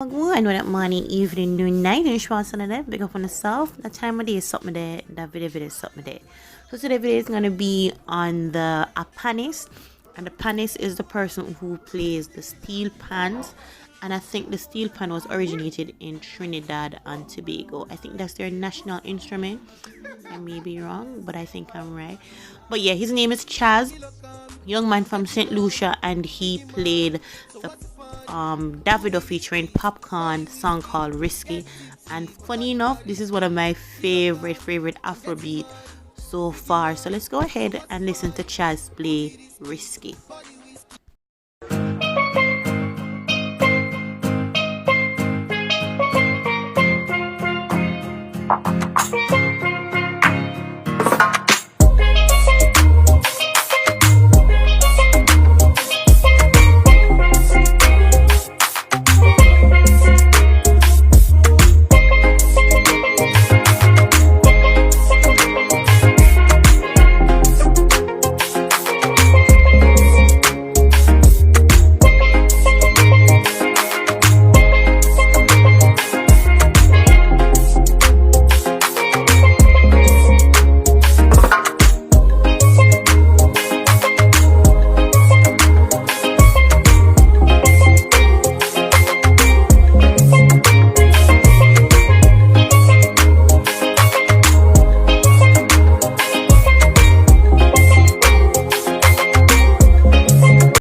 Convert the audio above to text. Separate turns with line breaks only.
Wagwan, what up, morning, evening, noon, night, and schwartz on that. Big up on yourself. That time of day is something there. That video is something there. So today video is gonna be on the PANNIST, and the PANNIST is the person who plays the steel pans. And I think the steel pan was originated in Trinidad and Tobago. I think that's their national instrument. I may be wrong, but I think I'm right. But yeah, his name is Chazz, young man from St. Lucia, and he played the Davido featuring POPCAAN song called Risky. And funny enough, this is one of my favorite Afrobeat so far. So let's go ahead and listen to Chazz play Risky.